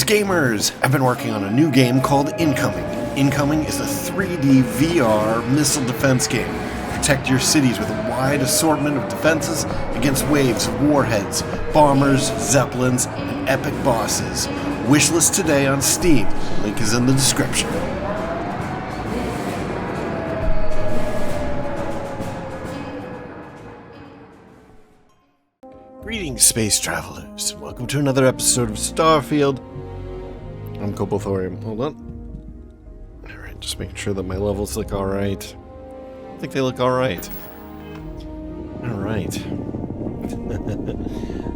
Greetings, gamers! I've been working on a new game called Incoming. Incoming is a 3D VR missile defense game. Protect your cities with a wide assortment of defenses against waves of warheads, bombers, zeppelins, and epic bosses. Wishlist today on Steam. Link is in the description. Greetings, space travelers. Welcome to another episode of Starfield. I'm Cobalt Thorium. Hold on. Alright, just making sure that my levels look alright. I think they look alright. Alright.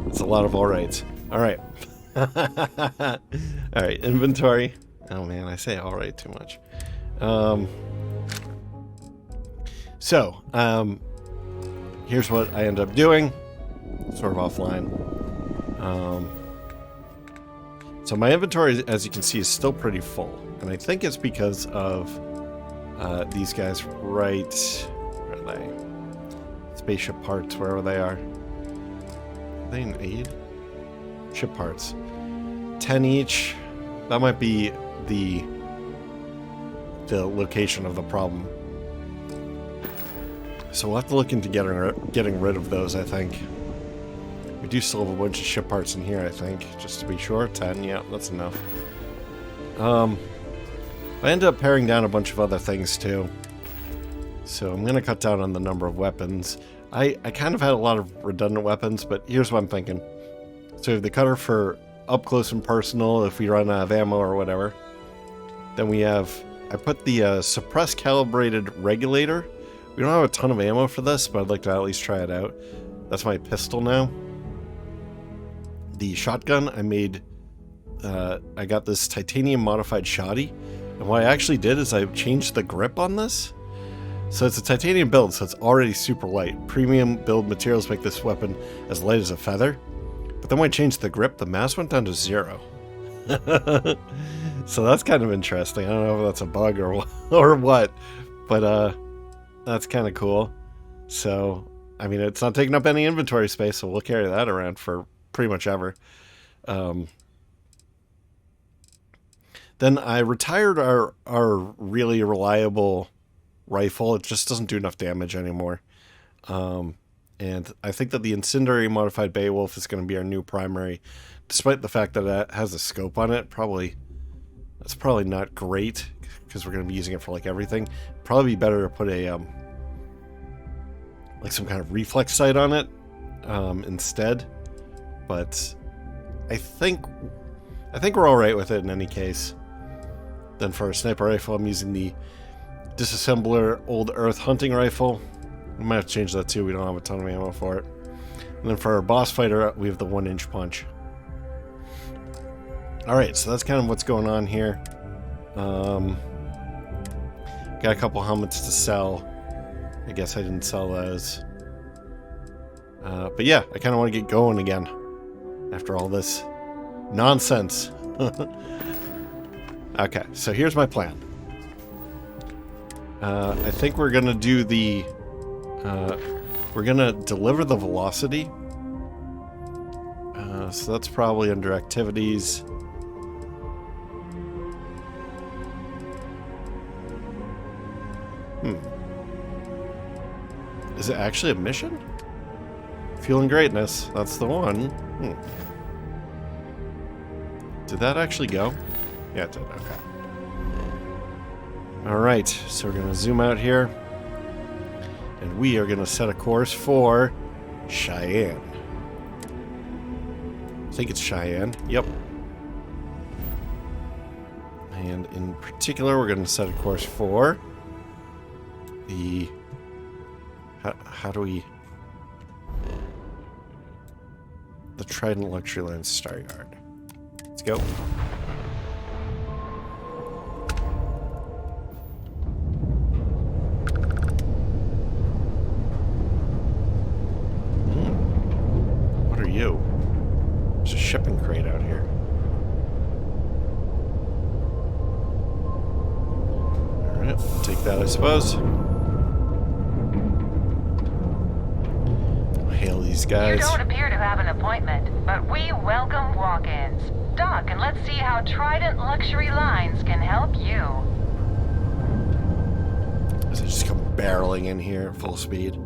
That's a lot of alrights. Alright. Alright, inventory. Oh man, I say alright too much. Here's what I end up doing. Sort of offline. So my inventory, as you can see, is still pretty full. And I think it's because of these guys right... Where are they? Spaceship parts, wherever they are. Are they in aid? Ship parts. 10 each. That might be the location of the problem. So we'll have to look into getting rid of those, I think. We do still have a bunch of ship parts in here, I think, just to be sure. 10, yeah, that's enough. I ended up paring down a bunch of other things, too. So I'm going to cut down on the number of weapons. I kind of had a lot of redundant weapons, but here's what I'm thinking. So we have the cutter for up close and personal if we run out of ammo or whatever. Then we have... I put the suppressed calibrated regulator. We don't have a ton of ammo for this, but I'd like to at least try it out. That's my pistol now. The shotgun I made, I got this titanium modified shoddy, and what I actually did is I changed the grip on this. So it's a titanium build, so it's already super light. Premium build materials make this weapon as light as a feather, but then when I changed the grip, the mass went down to 0. So that's kind of interesting. I don't know if that's a bug or what, but that's kind of cool. So, I mean, it's not taking up any inventory space, so we'll carry that around for pretty much ever. Then I retired our really reliable rifle. It just doesn't do enough damage anymore. And I think that the incendiary modified Beowulf is going to be our new primary, despite the fact that it has a scope on it. That's probably not great because we're going to be using it for like everything. Probably be better to put a like some kind of reflex sight on it instead. But I think we're all right with it in any case. Then for a sniper rifle, I'm using the disassembler Old Earth hunting rifle. We might have to change that too. We don't have a ton of ammo for it. And then for our boss fighter, we have the 1-inch punch. Alright, so that's kind of what's going on here. Got a couple helmets to sell. I guess I didn't sell those. But yeah, I kind of want to get going again after all this nonsense. Okay, so here's my plan. I think we're going to do the... we're going to deliver the velocity. So that's probably under activities. Is it actually a mission? Fueling Greatness, that's the one. Did that actually go? Yeah, it did, okay. Alright, so we're going to zoom out here. And we are going to set a course for Cheyenne. I think it's Cheyenne, yep. And in particular, we're going to set a course for the... How do we... The Trident Luxury Land Star Yard. Let's go. What are you? There's a shipping crate out here. Alright, we'll take that, I suppose. Hail these guys. You don't appear to have an appointment, but we welcome walk-ins. dock and let's see how Trident Luxury Lines can help you. As I just come barreling in here at full speed.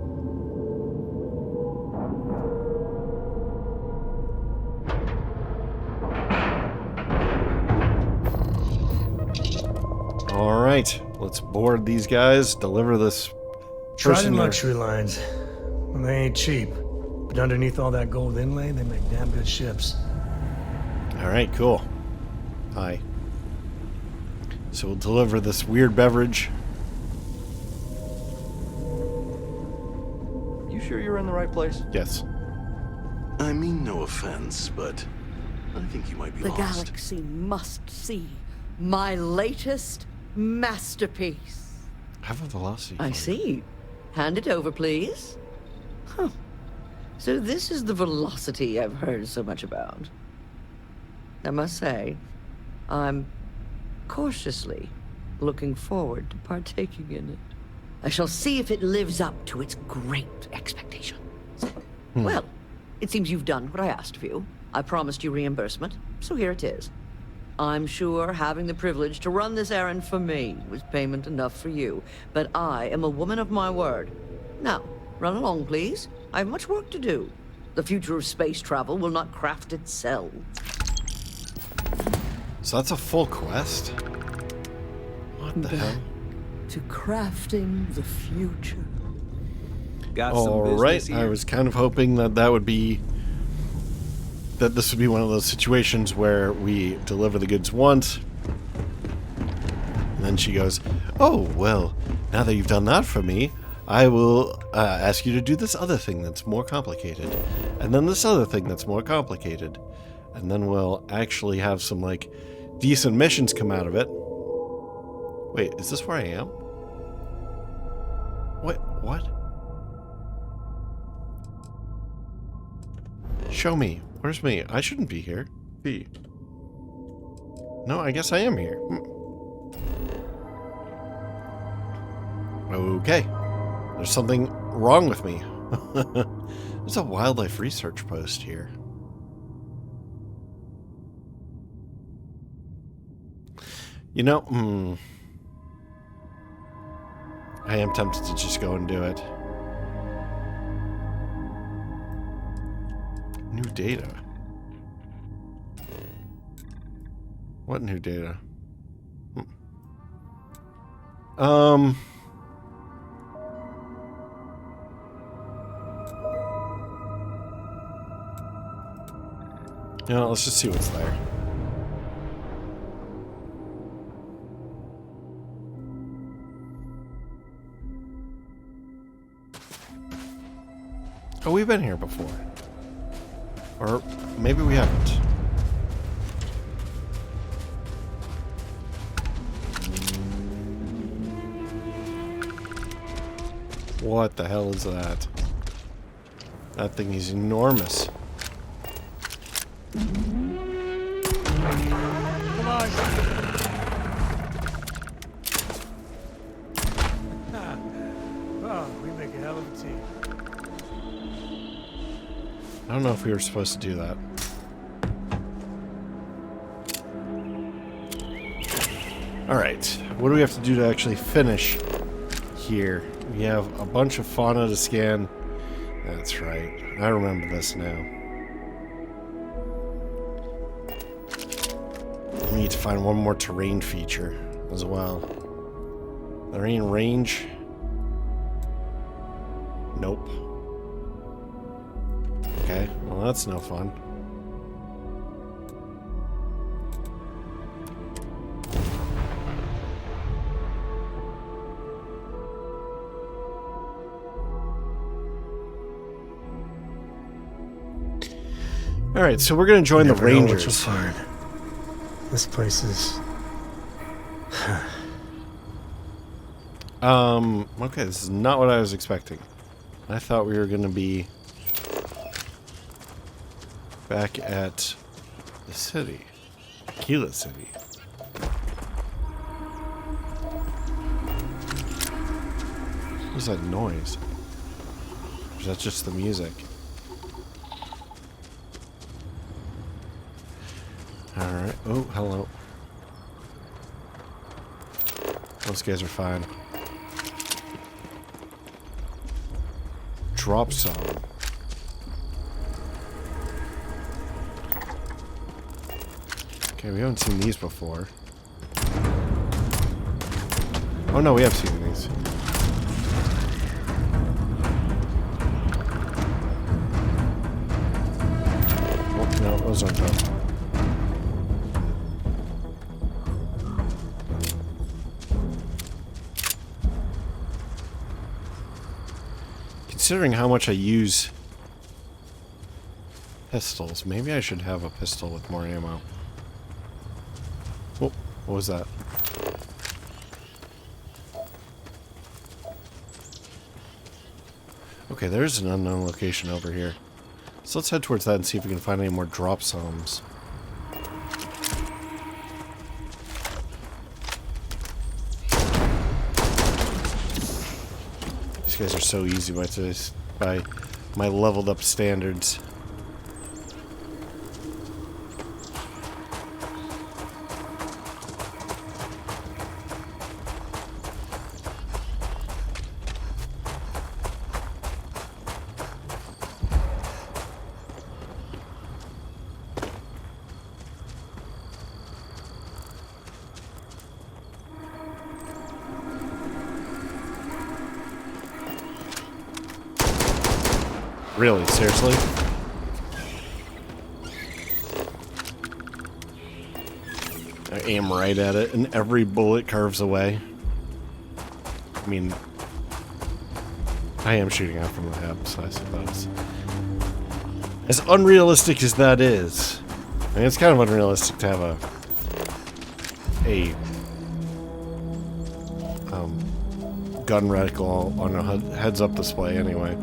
Alright, let's board these guys, deliver this Trident Luxury Lines. Well, they ain't cheap. But underneath all that gold inlay, they make damn good ships. Alright, cool. Hi. So we'll deliver this weird beverage. You sure you're in the right place? Yes. I mean no offense, but I think you might be The lost. galaxy must see my latest masterpiece. I have a velocity. I see. Hand it over, please. Huh. So this is the velocity I've heard so much about. I must say, I'm cautiously looking forward to partaking in it. I shall see if it lives up to its great expectations. Well, it seems you've done what I asked of you. I promised you reimbursement, so here it is. I'm sure having the privilege to run this errand for me was payment enough for you, but I am a woman of my word. Now, run along, please. I have much work to do. The future of space travel will not craft itself. So that's a full quest? What the hell? To crafting the future. Got some Alright, business here. I was kind of hoping that this would be one of those situations where we deliver the goods once, and then she goes, oh, well, now that you've done that for me, I will ask you to do this other thing that's more complicated, and then this other thing that's more complicated, and then we'll actually have some, like, decent missions come out of it. Wait, is this where I am? What? Show me. Where's me? I shouldn't be here. B. No, I guess I am here. Okay. There's something wrong with me. There's a wildlife research post here. You know, I am tempted to just go and do it. New data. What new data? You know, let's just see what's there. Oh, we've been here before. Or maybe we haven't. What the hell is that? That thing is enormous. Come on. Oh, we make a hell of a team. I don't know if we were supposed to do that. Alright, what do we have to do to actually finish here? We have a bunch of fauna to scan. That's right. I remember this now. We need to find one more terrain feature as well. Terrain range. Nope. Okay, well that's no fun. Alright, so we're gonna join the Never know what you'll Rangers. find. This place is... Okay, this is not what I was expecting. I thought we were gonna be back at the city. Aquila City. What is that noise? Or is that just the music? Alright. Oh, hello. Those guys are fine. Drop zone. Okay, we haven't seen these before. Oh no, we have seen these. Oh, no, those aren't done. Considering how much I use pistols, maybe I should have a pistol with more ammo. Oh, what was that? Okay, there's an unknown location over here. So let's head towards that and see if we can find any more drop zones. These guys are so easy by my leveled up standards. Really? Seriously? I aim right at it, and every bullet carves away. I mean, I am shooting out from the hips, I suppose. As unrealistic as that is, I mean, it's kind of unrealistic to have a gun reticle on a heads-up display anyway.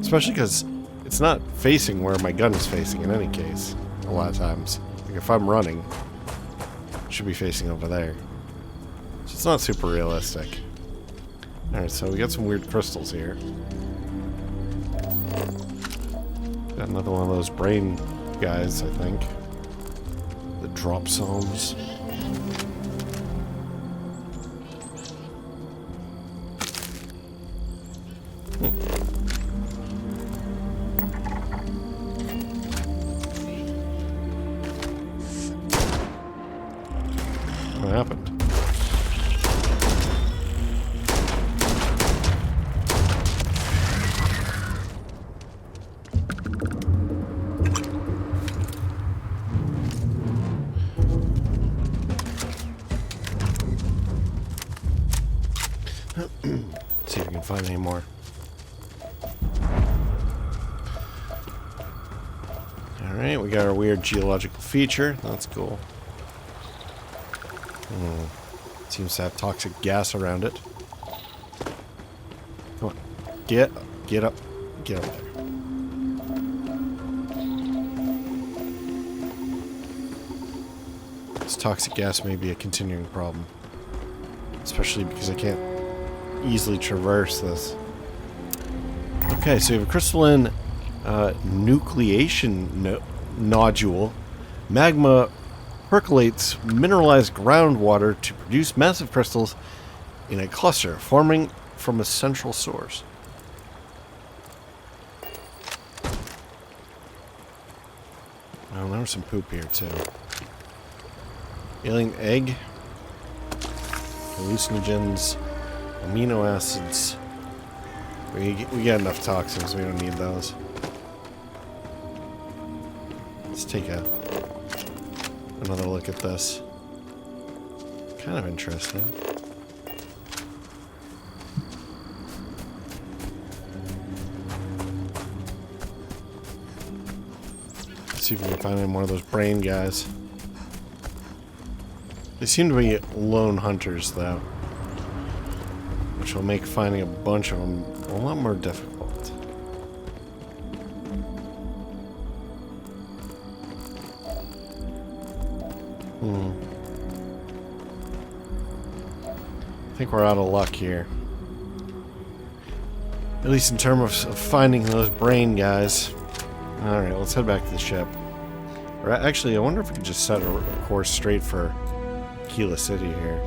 Especially because it's not facing where my gun is facing in any case, a lot of times. Like if I'm running, it should be facing over there. So it's not super realistic. Alright, so we got some weird crystals here. Got another one of those brain guys, I think. The drop zones. What happened? See if we can find any more. Alright, we got our weird geological feature. That's cool. Seems to have toxic gas around it. Come on. Get up. Get up there. This toxic gas may be a continuing problem. Especially because I can't easily traverse this. Okay, so we have a crystalline nucleation nodule. Magma percolates mineralized groundwater to produce massive crystals in a cluster, forming from a central source. Oh, there was some poop here too. Alien egg, hallucinogens, amino acids. We got enough toxins, we don't need those. Let's take another look at this. Kind of interesting. Let's see if we can find any more of those brain guys. They seem to be lone hunters, though, which will make finding a bunch of them a lot more difficult. I think we're out of luck here. At least in terms of finding those brain guys. Alright, let's head back to the ship. Or actually, I wonder if we could just set a course straight for Kila City here.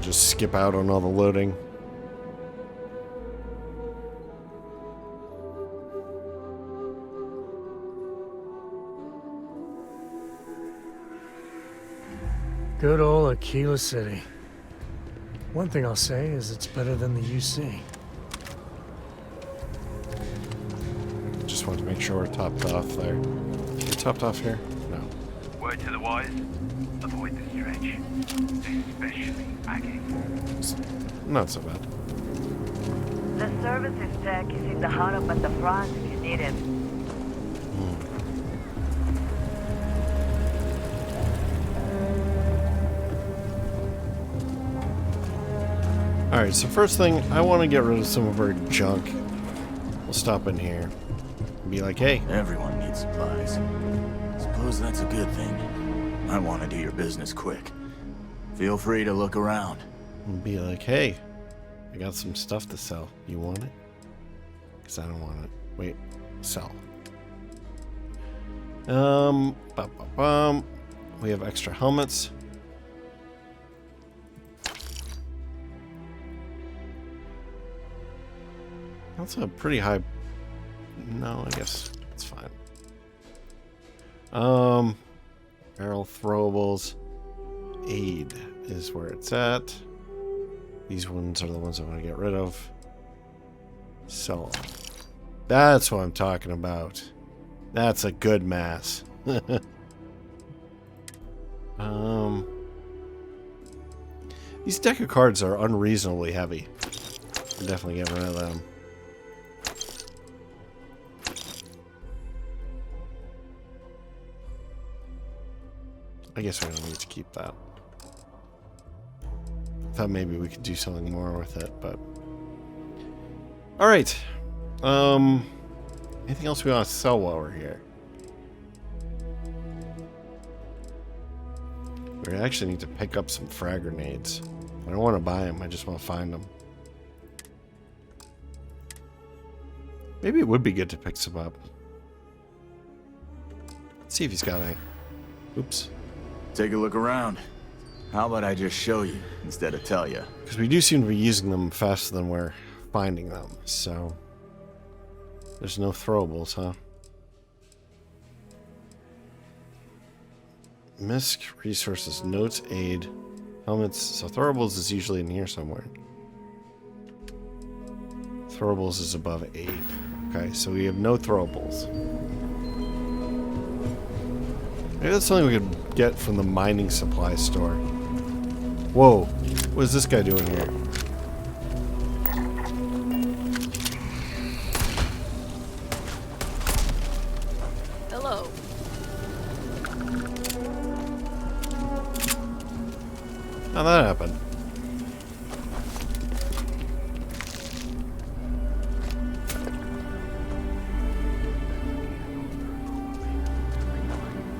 Just skip out on all the loading. Good old Aquila City. One thing I'll say is it's better than the UC. Just want to make sure we're topped off there. Are we topped off here? No. Word to the wise, avoid the stretch. Especially bagging. Not so bad. The services tech is in the hut up at the front if you need him. Alright, so first thing, I want to get rid of some of our junk. We'll stop in here. And be like, hey. Everyone needs supplies. Suppose that's a good thing. I want to do your business quick. Feel free to look around. And be like, hey, I got some stuff to sell. You want it? Because I don't want it. Wait, sell. We have extra helmets. That's a pretty high... No, I guess it's fine. Barrel throwables. Aid is where it's at. These ones are the ones I want to get rid of. Sell. That's what I'm talking about. That's a good mass. These deck of cards are unreasonably heavy. I'm definitely getting rid of them. I guess we don't need to keep that. I thought maybe we could do something more with it, but... Alright. Anything else we want to sell while we're here? We actually need to pick up some frag grenades. I don't want to buy them, I just want to find them. Maybe it would be good to pick some up. Let's see if he's got any. Oops. Take a look around. How about I just show you instead of tell you? Because we do seem to be using them faster than we're finding them, so... There's no throwables, huh? Misc, resources, notes, aid, helmets. So throwables is usually in here somewhere. Throwables is above aid. Okay, so we have no throwables. Maybe that's something we could get from the mining supply store. Whoa, what is this guy doing here? Hello. How'd that happen?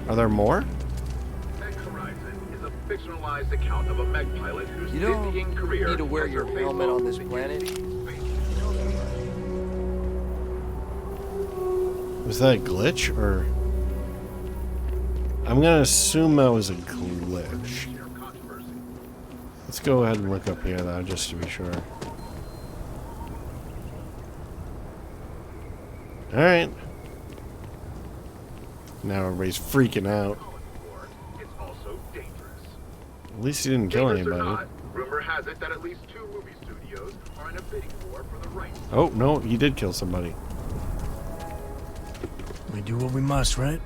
Are there more? Is a fictionalized account of a mech pilot whose You don't dizzying career need to wear was your her helmet on this faithful planet. Was that a glitch, or... I'm gonna assume that was a glitch. Let's go ahead and look up here, though, just to be sure. Alright. Now everybody's freaking out. It's also dangerous. At least he didn't kill Dangerous or anybody. not, rumor has it that at least 2 movie studios are in a bidding war for the rights. Oh, no, he did kill somebody. We do what we must, right?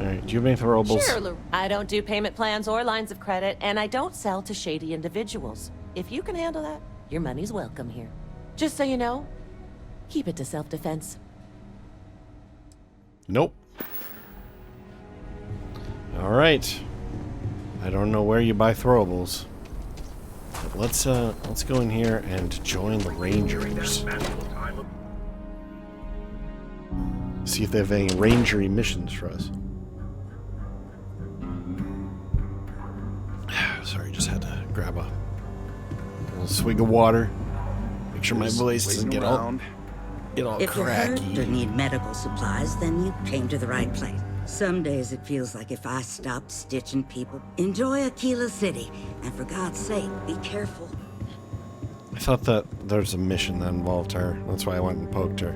Alright, do you have any throwables? Sure, I don't do payment plans or lines of credit, and I don't sell to shady individuals. If you can handle that, your money's welcome here. Just so you know, keep it to self-defense. Nope. Alright. I don't know where you buy throwables. But let's go in here and join the Rangers. See if they have any rangery missions for us. grab a little swig of water. Make sure my voice doesn't get all If you're hurt or cracky. need medical supplies, then you came to the right place. Some days it feels like if I stopped stitching people. Enjoy Aquila City, and for God's sake, be careful. I thought that there's a mission that involved her. That's why I went and poked her.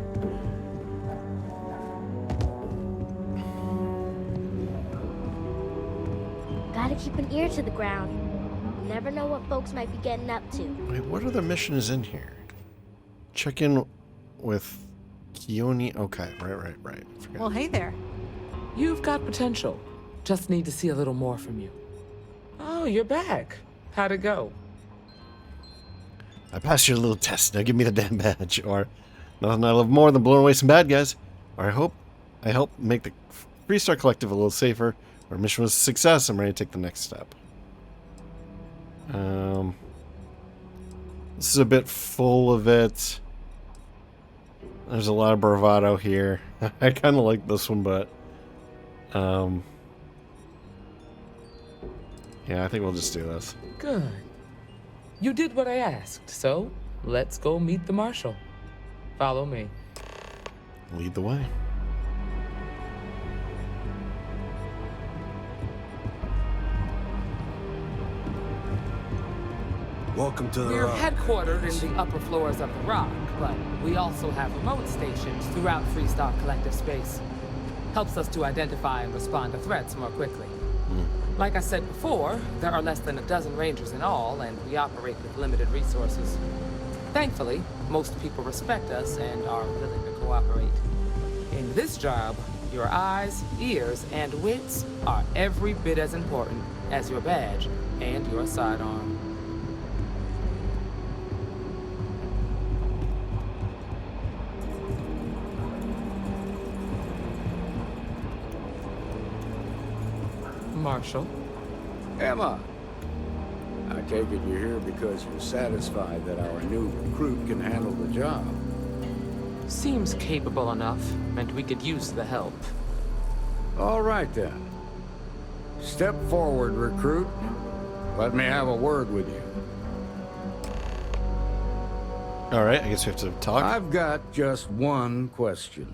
Gotta keep an ear to the ground. You never know what folks might be getting up to. Wait, what other mission is in here? Check in with Keone. Okay, right. Forgot. Well, hey there. You've got potential. Just need to see a little more from you. Oh, you're back. How'd it go? I passed your little test. Now give me the damn badge. Or nothing I love more than blowing away some bad guys. Or I help make the Freestar Collective a little safer. Our mission was a success. I'm ready to take the next step. This is a bit full of it. There's a lot of bravado here. I kind of like this one, but yeah, I think we'll just do this. Good. You did what I asked, so let's go meet the Marshal. Follow me. Lead the way. Welcome to the We're Rock. headquartered in the upper floors of the Rock, but we also have remote stations throughout Freestar Collective space. Helps us to identify and respond to threats more quickly. Like I said before, there are less than a dozen Rangers in all, and we operate with limited resources. Thankfully, most people respect us and are willing to cooperate. In this job, your eyes, ears, and wits are every bit as important as your badge and your sidearm. Marshal? Emma! I take it you're here because you're satisfied that our new recruit can handle the job. Seems capable enough, and we could use the help. All right, then. Step forward, recruit. Let me have a word with you. All right, I guess we have to talk. I've got just one question.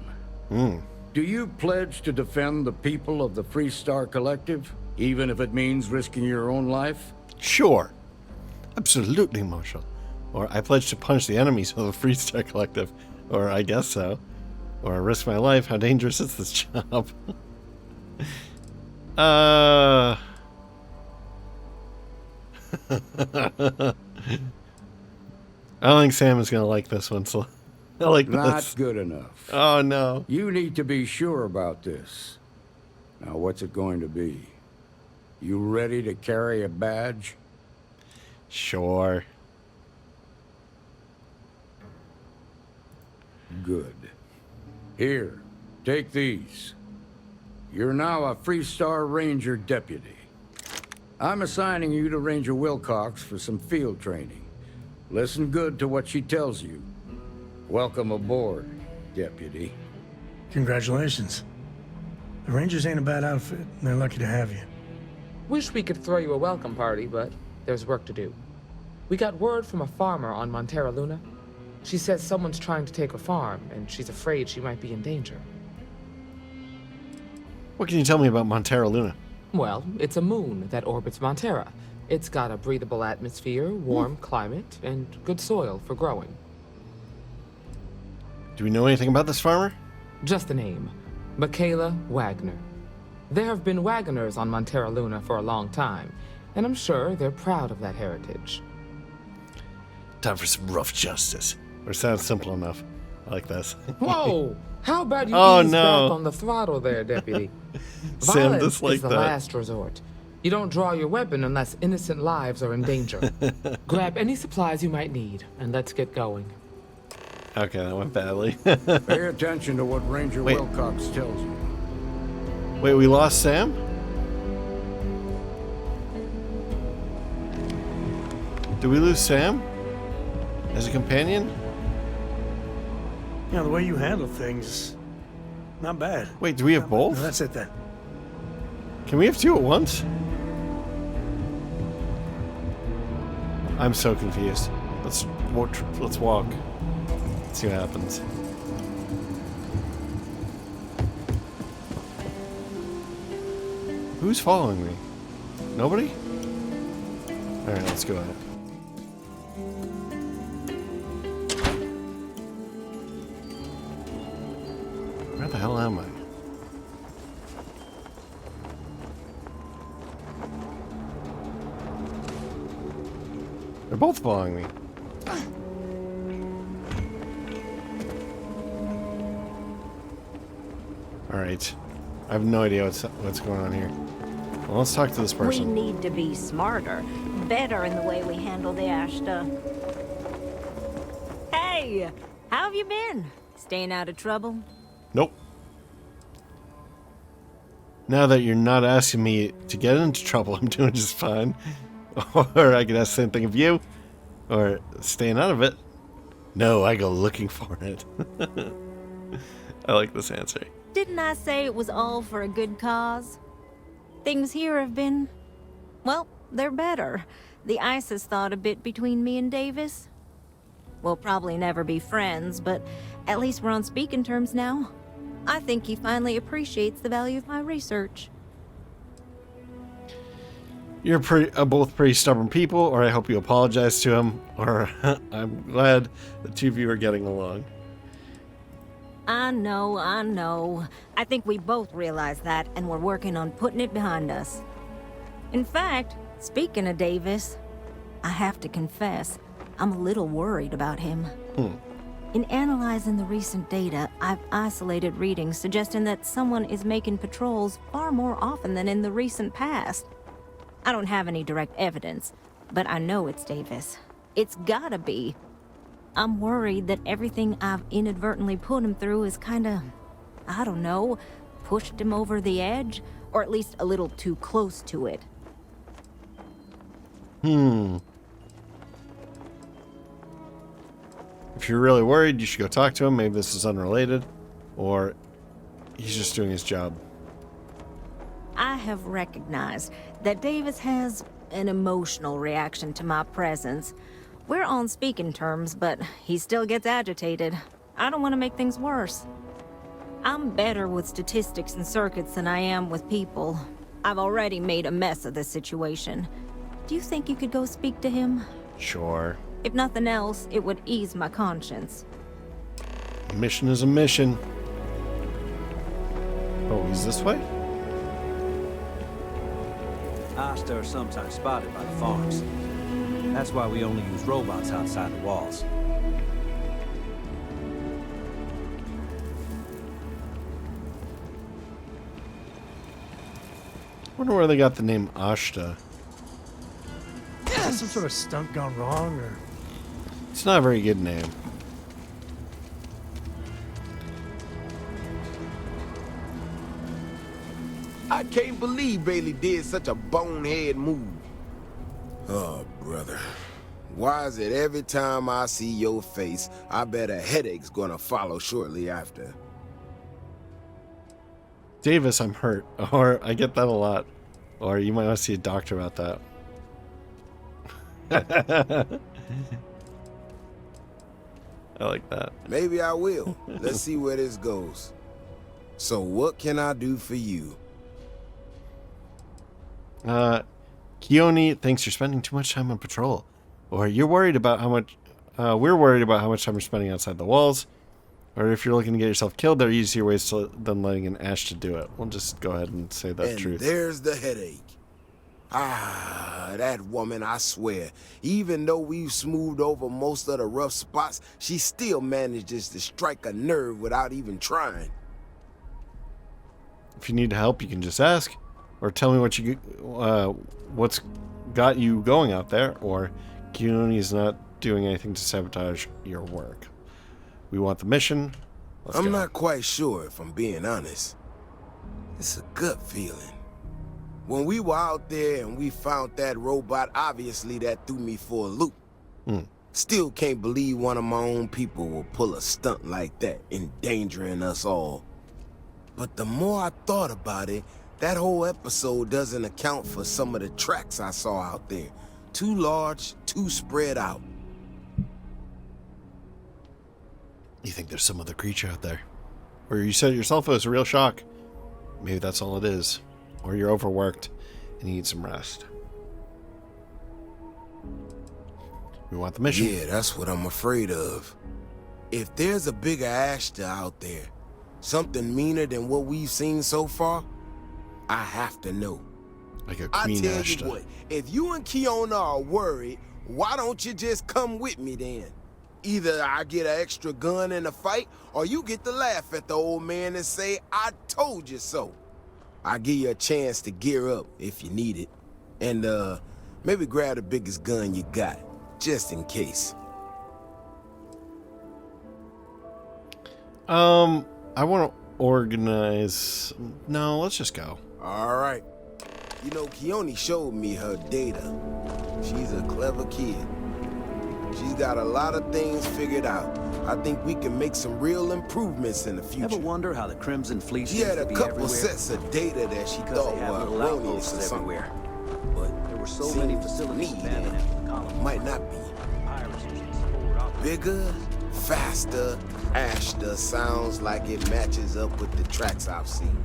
Do you pledge to defend the people of the Freestar Collective, even if it means risking your own life? Sure. Absolutely, Marshal. Or I pledge to punish the enemies of the Freestar Collective. Or I guess so. Or risk my life. How dangerous is this job? I don't think Sam is going to like this one, so I like this. Not good enough. Oh, no. You need to be sure about this. Now, what's it going to be? You ready to carry a badge? Sure. Good. Here, take these. You're now a Freestar Ranger deputy. I'm assigning you to Ranger Wilcox for some field training. Listen good to what she tells you. Welcome aboard, deputy. Congratulations. The Rangers ain't a bad outfit, and they're lucky to have you. Wish we could throw you a welcome party, but there's work to do. We got word from a farmer on Montera Luna. She says someone's trying to take her farm, and she's afraid she might be in danger. What can you tell me about Montera Luna? Well, it's a moon that orbits Montera. It's got a breathable atmosphere, warm climate, and good soil for growing. Do we know anything about this farmer? Just the name. Michaela Wagner. There have been Wagoners on Montera Luna for a long time, and I'm sure they're proud of that heritage. Time for some rough justice. Or sounds simple enough. I like this. Whoa! How about you Oh, ease no. back on the throttle there, Deputy? Sam Violence disliked is the that. last resort. You don't draw your weapon unless innocent lives are in danger. Grab any supplies you might need, and let's get going. Okay, that went badly. Pay attention to what Ranger Wait. Wilcox tells you. Wait, we lost Sam? Did we lose Sam? As a companion? You know, the way you handle things, not bad. Wait, do we have both? No, that's it then. Can we have two at once? I'm so confused. Let's walk. Let's see what happens. Who's following me? Nobody? Alright, let's go ahead. Where the hell am I? They're both following me. Alright. I have no idea what's going on here. Well, let's talk to this person. We need to be smarter, better in the way we handle the ash stuff. Hey, how have you been? Staying out of trouble? Nope. Now that you're not asking me to get into trouble, I'm doing just fine. Or I could ask the same thing of you. Or staying out of it. No, I go looking for it. I like this answer. Didn't I say it was all for a good cause? Things here have been... well, they're better. The ice has thawed a bit between me and Davis. We'll probably never be friends, but at least we're on speaking terms now. I think he finally appreciates the value of my research. You're both pretty stubborn people, or I hope you apologize to him, or I'm glad the two of you are getting along. I know. I think we both realize that, and we're working on putting it behind us. In fact, speaking of Davis, I have to confess, I'm a little worried about him. In analyzing the recent data, I've isolated readings suggesting that someone is making patrols far more often than in the recent past. I don't have any direct evidence, but I know it's Davis. It's gotta be. I'm worried that everything I've inadvertently put him through is kinda, I don't know, pushed him over the edge, or at least a little too close to it. If you're really worried, you should go talk to him. Maybe this is unrelated, or he's just doing his job. I have recognized that Davis has an emotional reaction to my presence. We're on speaking terms, but he still gets agitated. I don't want to make things worse. I'm better with statistics and circuits than I am with people. I've already made a mess of this situation. Do you think you could go speak to him? Sure. If nothing else, it would ease my conscience. A mission is a mission. Oh, he's this way? Asta are sometimes spotted by the farms. That's why we only use robots outside the walls. Wonder where they got the name Ashta. Is that some sort of stunt gone wrong, or? It's not a very good name. I can't believe Bailey did such a bonehead move. Oh, brother. Why is it every time I see your face, I bet a headache's gonna follow shortly after? Davis, I'm hurt. Or I get that a lot. Or you might want to see a doctor about that. I like that. Maybe I will. Let's see where this goes. So what can I do for you? Keone thinks you're spending too much time on patrol. Or you're worried about how much... we're worried about how much time you're spending outside the walls. Or if you're looking to get yourself killed, there are easier ways than letting an Ash to do it. We'll just go ahead and say the truth. There's the headache. Ah, that woman, I swear. Even though we've smoothed over most of the rough spots, she still manages to strike a nerve without even trying. If you need help, you can just ask. Or tell me what's got you going out there. Or Keone is not doing anything to sabotage your work. We want the mission. I'm not quite sure, if I'm being honest. It's a gut feeling. When we were out there and we found that robot, obviously that threw me for a loop. Still can't believe one of my own people will pull a stunt like that, endangering us all. But the more I thought about it, that whole episode doesn't account for some of the tracks I saw out there. too large, too spread out. You think there's some other creature out there? Or you said it yourself it was a real shock. Maybe that's all it is. Or you're overworked and you need some rest. We want the mission. Yeah, that's what I'm afraid of. If there's a bigger Ashta out there, something meaner than what we've seen so far, I have to know. Like a I queen tell Ashta. you what, if you and Kiona are worried, why don't you just come with me then? Either I get an extra gun in a fight, or you get to laugh at the old man and say, I told you so. I'll give you a chance to gear up if you need it. And, maybe grab the biggest gun you got, just in case. I want to organize... No, let's just go. All right. You know, Keone showed me her data. She's a clever kid. She's got a lot of things figured out. I think we can make some real improvements in the future. Ever wonder how the Crimson Fleet She had a couple sets of data that she thought were erroneous or something. But there were so many facilities abandoned after the colony. Might not be. Bigger, faster, Ashta sounds like it matches up with the tracks I've seen.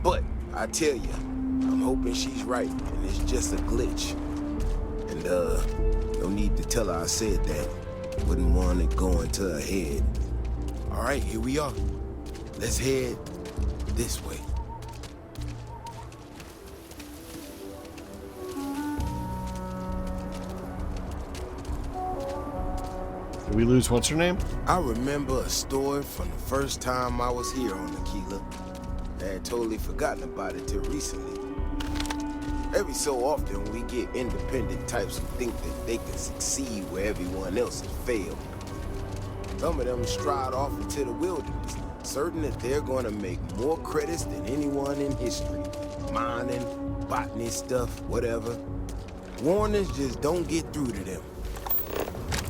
But I tell you, I'm hoping she's right and it's just a glitch. And no need to tell her I said that. Wouldn't want it going to her head. All right, here we are. Let's head this way. Did we lose what's her name? I remember a story from the first time I was here on Aquila. I had totally forgotten about it till recently. Every so often we get independent types who think that they can succeed where everyone else has failed. Some of them stride off into the wilderness, certain that they're going to make more credits than anyone in history. Mining, botany stuff, whatever. Warnings just don't get through to them.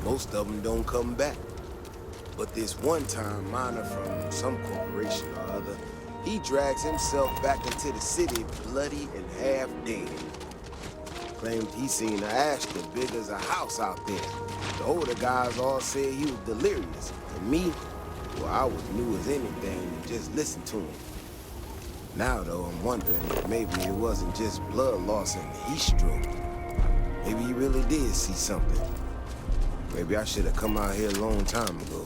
Most of them don't come back. But this one-time miner from some corporation or other, he drags himself back into the city bloody and half dead. Claimed he seen an Ashta big as a house out there. The older guys all said he was delirious. And me, well, I was new as anything and just listened to him. Now, though, I'm wondering if maybe it wasn't just blood loss and heat stroke. Maybe he really did see something. Maybe I should have come out here a long time ago.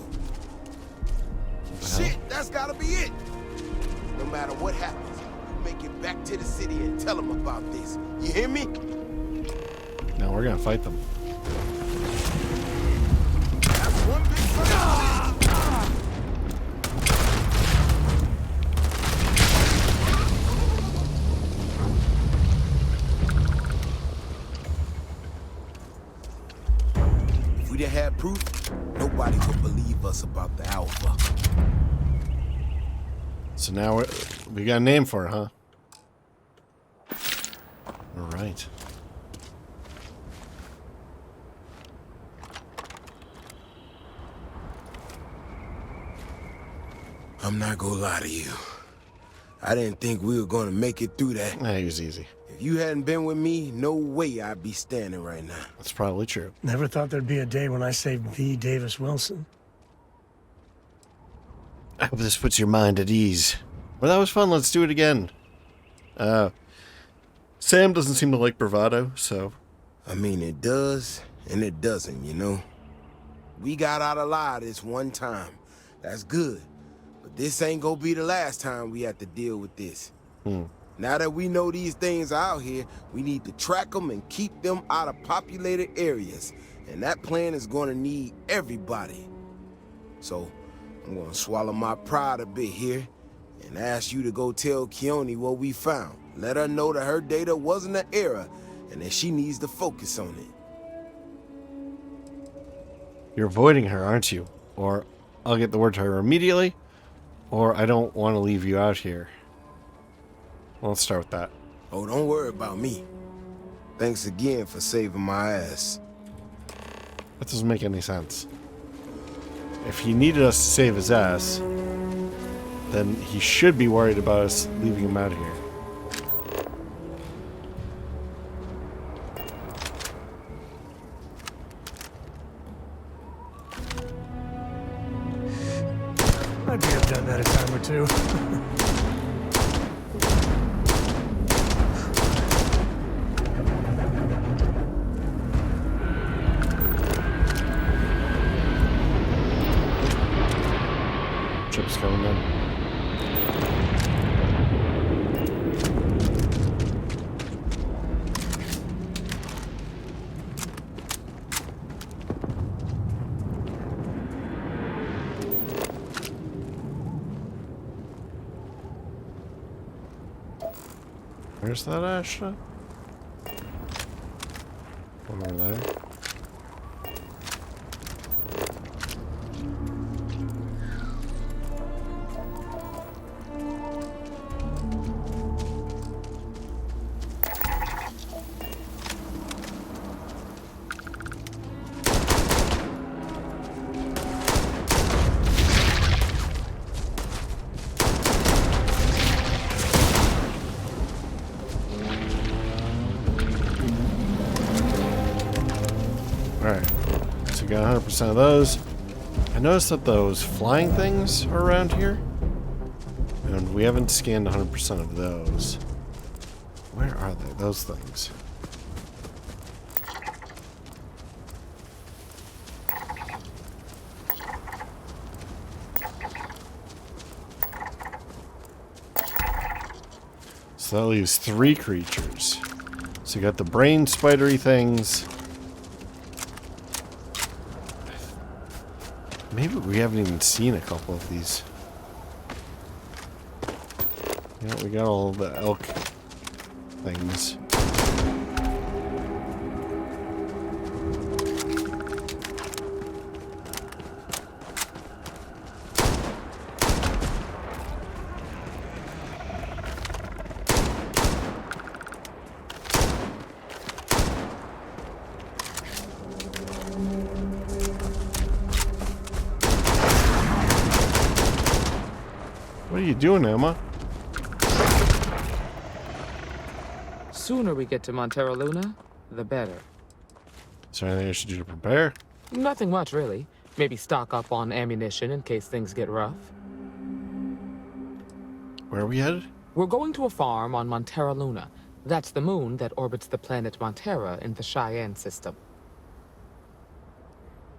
Shit, that's gotta be it! No matter what happens, we make it back to the city and tell them about this. You hear me? No, we're gonna fight them. That's one big If we didn't have proof, nobody would believe us about the Alpha. So now we got a name for it, huh? All right. I'm not gonna lie to you. I didn't think we were gonna make it through that. Nah, it was easy. If you hadn't been with me, no way I'd be standing right now. That's probably true. Never thought there'd be a day when I saved the Davis Wilson. I hope this puts your mind at ease. Well, that was fun. Let's do it again. Sam doesn't seem to like bravado, so... I mean, it does, and it doesn't, you know? We got out alive this one time. That's good. But this ain't gonna be the last time we have to deal with this. Now that we know these things are out here, we need to track them and keep them out of populated areas. And that plan is gonna need everybody. So, I'm gonna swallow my pride a bit here and ask you to go tell Keone what we found. Let her know that her data wasn't an error and that she needs to focus on it. You're avoiding her, aren't you? Or I'll get the word to her immediately, or I don't want to leave you out here. Well, let's start with that. Oh, don't worry about me. Thanks again for saving my ass. That doesn't make any sense. If he needed us to save his ass, then he should be worried about us leaving him out here. I may have done that a time or two. Chips coming in. Where's that Ashley? Over there. Alright, so we got 100% of those. I noticed that those flying things are around here. And we haven't scanned 100% of those. Where are they? Those things. So that leaves 3 creatures. So you got the brain spidery things. Maybe we haven't even seen a couple of these. Yeah, we got all the elk things. What are you doing, Emma? Sooner we get to Montero Luna, the better. Is there anything I should do to prepare? Nothing much, really. Maybe stock up on ammunition in case things get rough. Where are we headed? We're going to a farm on Montero Luna. That's the moon that orbits the planet Montera in the Cheyenne system.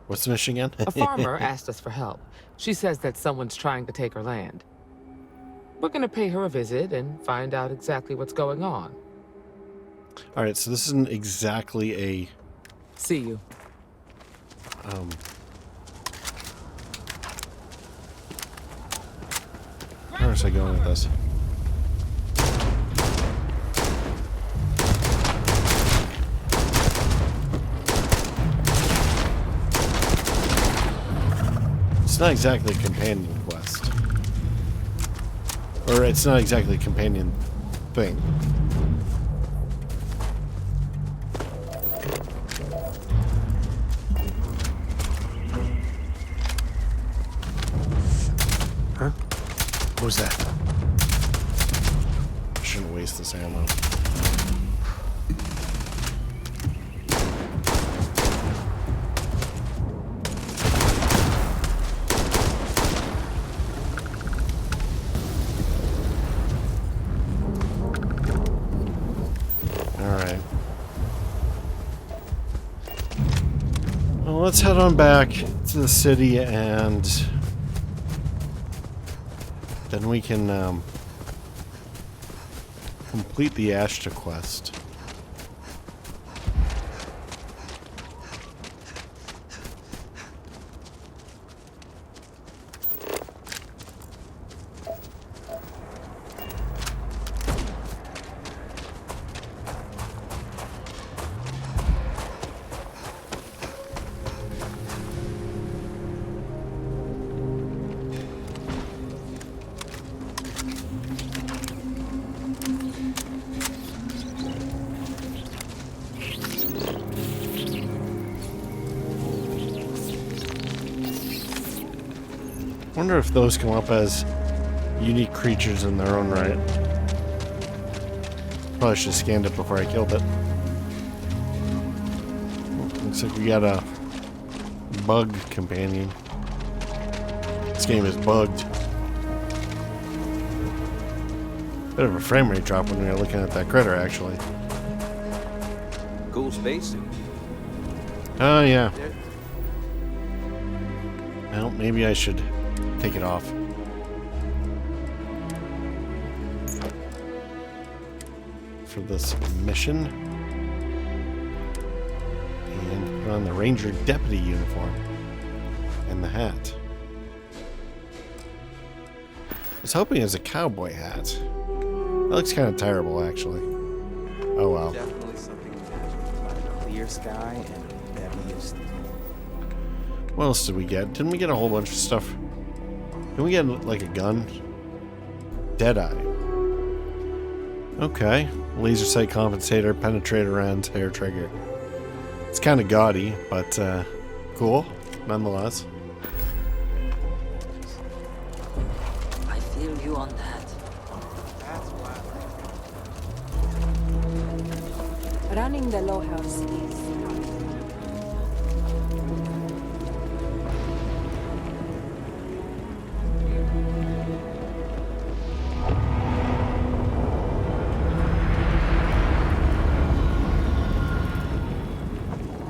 What's the mission again? A farmer asked us for help. She says that someone's trying to take her land. We're gonna pay her a visit and find out exactly what's going on. Alright, so this isn't exactly a... See you. Where was I going with this? It's not exactly a companion quest. Or it's not exactly a companion thing. Huh? What was that? I shouldn't waste this ammo. Let's head on back to the city and then we can complete the Ashta quest. I wonder if those come up as unique creatures in their own right. Probably should have scanned it before I killed it. Looks like we got a bug companion. This game is bugged. Bit of a frame rate drop when you're looking at that critter, actually. Cool spacesuit. Oh, yeah. Well, maybe I should take it off. For this mission. And put on the Ranger Deputy uniform. And the hat. I was hoping it was a cowboy hat. That looks kind of terrible, actually. Oh, well. Definitely something magical about a clear sky and heaviest. What else did we get? Didn't we get a whole bunch of stuff? Didn't we get, like, a gun? Deadeye. Okay. Laser sight compensator, penetrator rounds, hair trigger. It's kind of gaudy, but cool, nonetheless. I feel you on that. Running the low house is...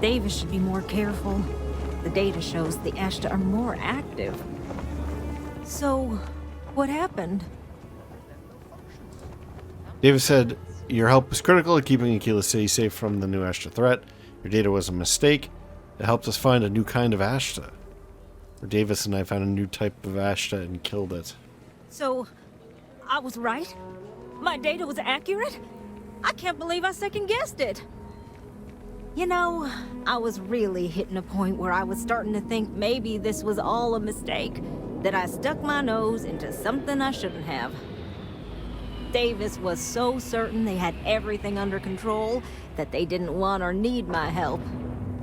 Davis should be more careful. The data shows the Ashta are more active. So, what happened? Davis said, your help was critical in keeping Aquila City safe from the new Ashta threat. Your data was a mistake. It helped us find a new kind of Ashta. Or Davis and I found a new type of Ashta and killed it. So, I was right? My data was accurate? I can't believe I second-guessed it. You know, I was really hitting a point where I was starting to think maybe this was all a mistake. That I stuck my nose into something I shouldn't have. Davis was so certain they had everything under control that they didn't want or need my help.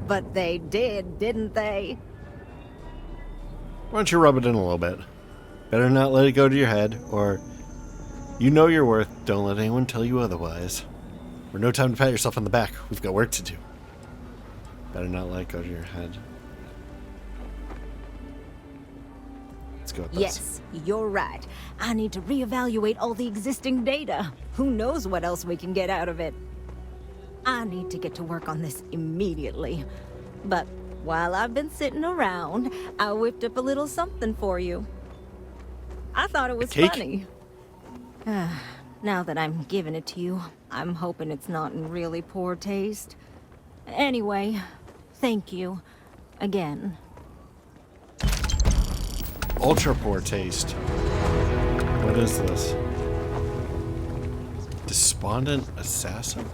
But they did, didn't they? Why don't you rub it in a little bit? Better not let it go to your head, or you know your worth, don't let anyone tell you otherwise. We're no time to pat yourself on the back. We've got work to do. Better not let it go to your head. Let's go with this. Yes, you're right. I need to reevaluate all the existing data. Who knows what else we can get out of it? I need to get to work on this immediately. But while I've been sitting around, I whipped up a little something for you. I thought it was funny. Now that I'm giving it to you, I'm hoping it's not in really poor taste. Anyway, thank you. Again. Ultra poor taste. What is this? Despondent assassin?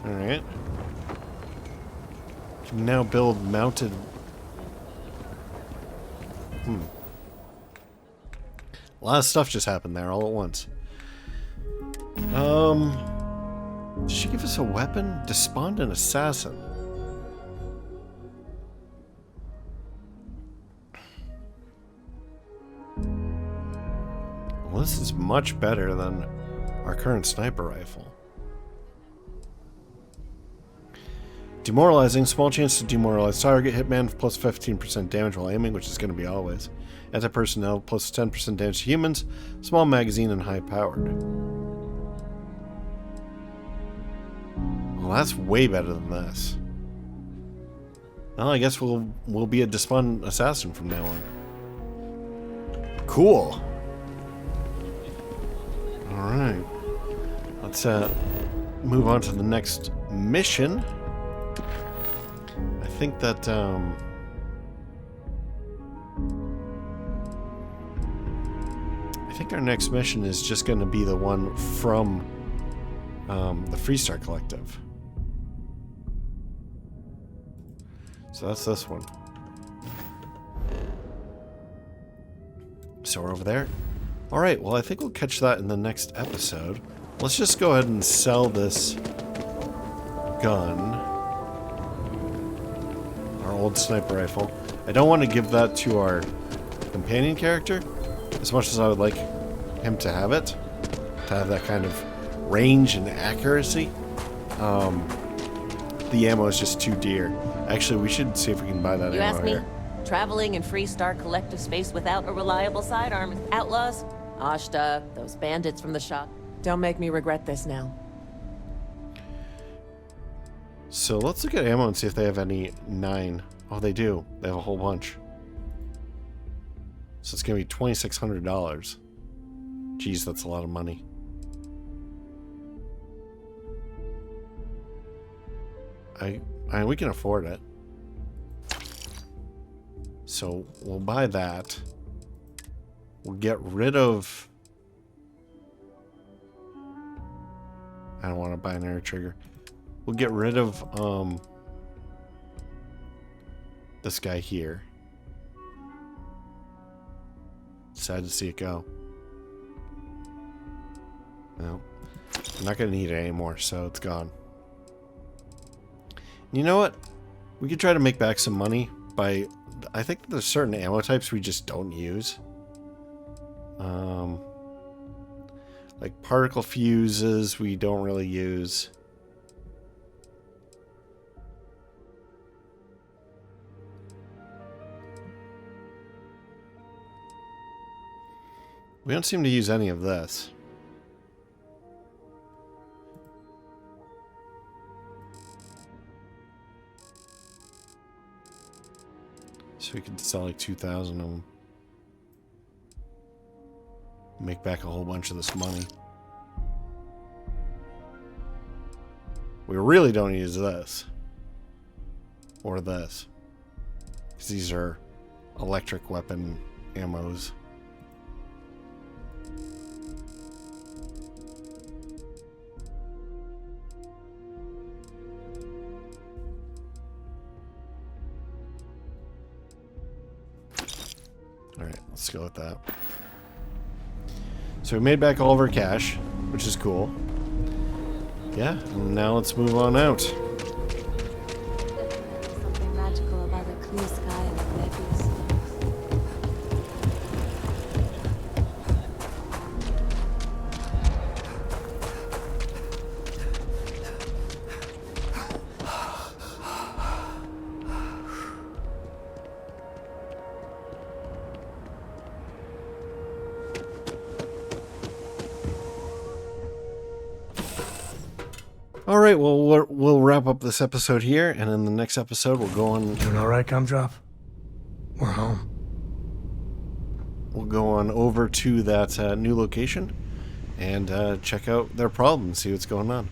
Alright. Can now build mounted... A lot of stuff just happened there all at once. Did she give us a weapon? Despondent assassin. Well, this is much better than our current sniper rifle. Demoralizing. Small chance to demoralize target. Hitman plus 15% damage while aiming, which is going to be always. Anti-personnel plus 10% damage to humans. Small magazine and high-powered. Well, that's way better than this. Well, I guess we'll be a despondent assassin from now on. Cool. Alright. Let's move on to the next mission. I think that I think our next mission is just going to be the one from the Freestar Collective. So that's this one. So we're over there. Alright, well I think we'll catch that in the next episode. Let's just go ahead and sell this gun. Our old sniper rifle. I don't want to give that to our companion character, as much as I would like him to have it. To have that kind of range and accuracy. The ammo is just too dear. Actually, we should see if we can buy that You ammo ask me? here. Traveling in Freestar collective space without a reliable sidearm. Outlaws, Ashta, those bandits from the shop. Don't make me regret this now. So let's look at ammo and see if they have any 9. Oh, they do. They have a whole bunch. So it's going to be $2,600. Jeez, that's a lot of money. We can afford it. So we'll buy that. We'll get rid of... I don't want to buy an air trigger. We'll get rid of this guy here. Sad to see it go. No. I'm not going to need it anymore, so it's gone. You know what? We could try to make back some money by... I think there's certain ammo types we just don't use. Like particle fuses we don't really use. We don't seem to use any of this. So we could sell like 2,000 of them. Make back a whole bunch of this money. We really don't use this. Or this. Because these are electric weapon ammos. Alright, let's go with that. So we made back all of our cash, which is cool. Yeah, and now let's move on out. Something magical about a clear sky and a nebulous. All right, well, we'll wrap up this episode here, and in the next episode, we'll go on... Doing all right, Gumdrop? We're home. We'll go on over to that new location and check out their problem and see what's going on.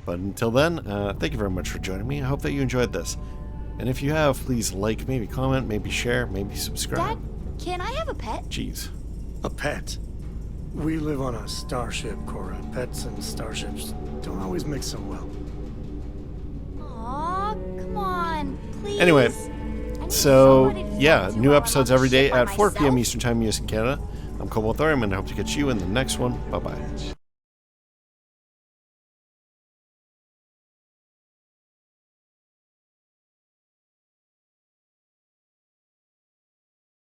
But until then, thank you very much for joining me. I hope that you enjoyed this. And if you have, please like, maybe comment, maybe share, maybe subscribe. Dad, can I have a pet? Jeez. A pet? We live on a starship, Cora. Pets and starships don't always mix so well. Aw, come on, please. Anyway, so yeah, new episodes every day at 4 p.m. Eastern Time, US and Canada. I'm Cobalt Thorium, and I hope to catch you in the next one. Bye-bye.